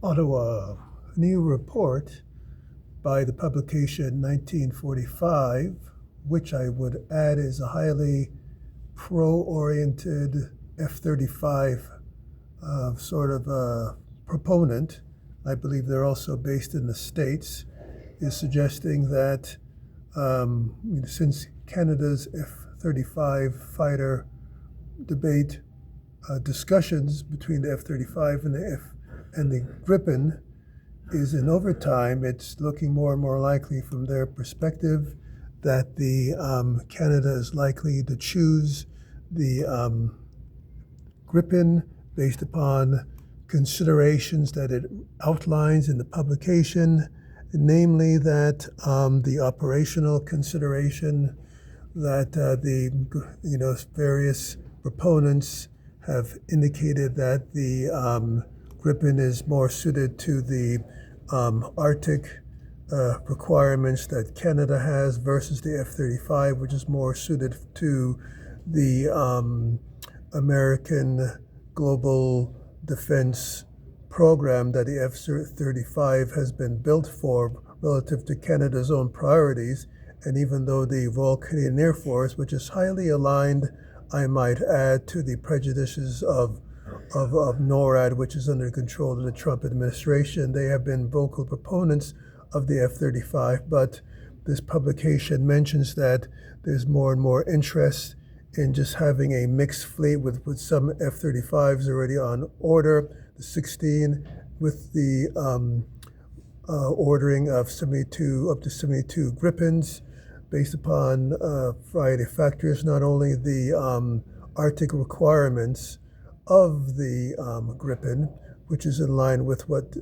Ottawa, a new report by the publication 1945, which I would add is a highly pro-oriented F-35 sort of proponent. I believe they're also based in the States, is suggesting that since Canada's F-35 fighter debate discussions between the F-35 and the Gripen is in overtime, it's looking more and more likely from their perspective that the Canada is likely to choose the Gripen based upon considerations that it outlines in the publication, namely that the operational consideration that the various proponents have indicated that the Gripen is more suited to the Arctic requirements that Canada has versus the F-35, which is more suited to the American global defense program that the F-35 has been built for relative to Canada's own priorities. And even though the Royal Canadian Air Force, which is highly aligned, I might add, to the prejudices of NORAD, which is under control of the Trump administration, they have been vocal proponents of the F-35, but this publication mentions that there's more and more interest in just having a mixed fleet with some F-35s already on order, the 16, with the ordering of 72 up to 72 Gripens based upon a variety of factors, not only the Arctic requirements of the Gripen, which is in line with what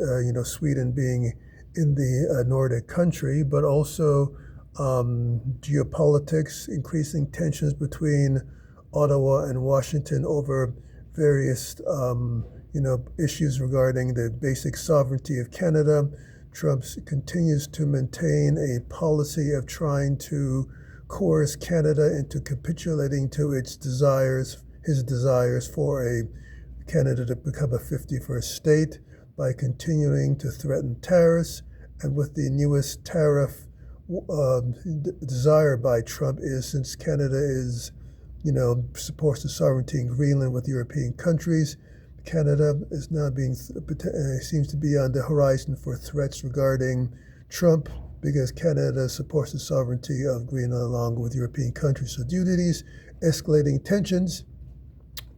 Sweden being in the Nordic country, but also geopolitics, increasing tensions between Ottawa and Washington over various issues regarding the basic sovereignty of Canada. Trump continues to maintain a policy of trying to coerce Canada into capitulating to his desires for Canada to become a 51st state by continuing to threaten tariffs. And with the newest tariff desire by Trump is, since Canada is, supports the sovereignty in Greenland with European countries, Canada is now seems to be on the horizon for threats regarding Trump, because Canada supports the sovereignty of Greenland along with European countries. So due to these escalating tensions,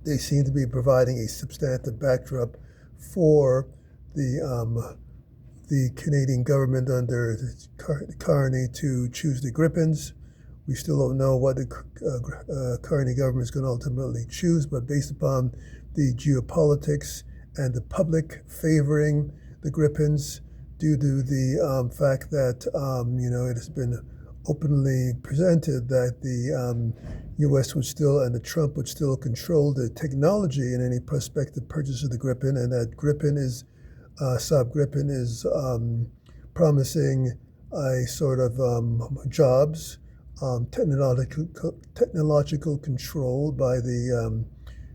they seem to be providing a substantive backdrop for the Canadian government under Carney to choose the Gripens. We still don't know what the Carney government is going to ultimately choose, but based upon the geopolitics and the public favoring the Gripens due to the fact that it has been openly presented that the U.S. would still and the Trump would still control the technology in any prospective purchase of the Gripen, and that Saab-Gripen is promising a sort of jobs, technological control by the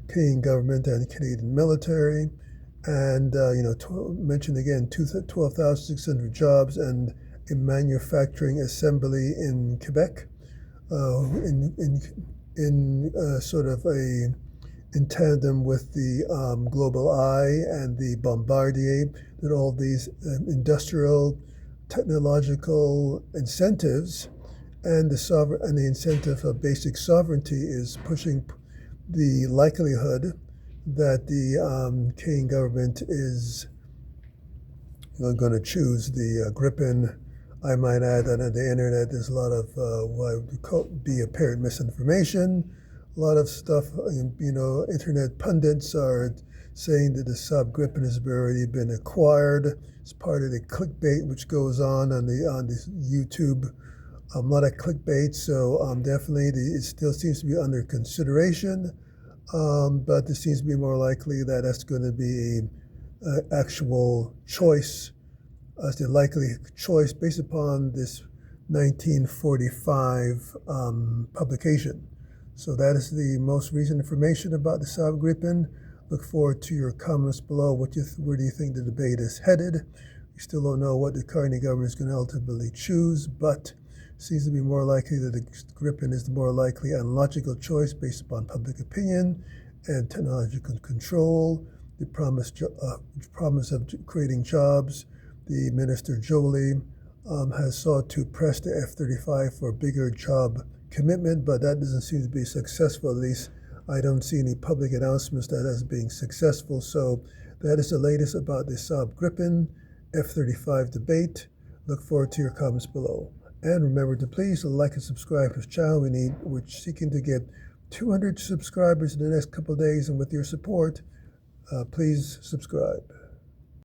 Canadian government and Canadian military, and mentioned again 12,600 jobs and a manufacturing assembly in Quebec, in tandem with the Global Eye and the Bombardier, that all these industrial technological incentives and the incentive of basic sovereignty is pushing the likelihood that the Canadian government is going to choose the Gripen. I might add that on the internet there's a lot of what would be apparent misinformation. A lot of stuff, internet pundits are saying that the Saab-Gripen has already been acquired. It's part of the clickbait which goes on this YouTube. A lot of clickbait, so definitely it still seems to be under consideration, but it seems to be more likely that that's going to be an actual choice, as the likely choice based upon this 1945 publication. So that is the most recent information about the Saab-Gripen. Look forward to your comments below. Where do you think the debate is headed? We still don't know what the Carney government is going to ultimately choose, but seems to be more likely that the Gripen is the more likely and logical choice based upon public opinion and technological control, the promise of creating jobs. The Minister Jolie has sought to press the F-35 for a bigger job commitment, but that doesn't seem to be successful. At least I don't see any public announcements that as being successful. So that is the latest about the Saab-Gripen F-35 debate. Look forward to your comments below. And remember to please like and subscribe to this channel. We're seeking to get 200 subscribers in the next couple of days, and with your support, please subscribe.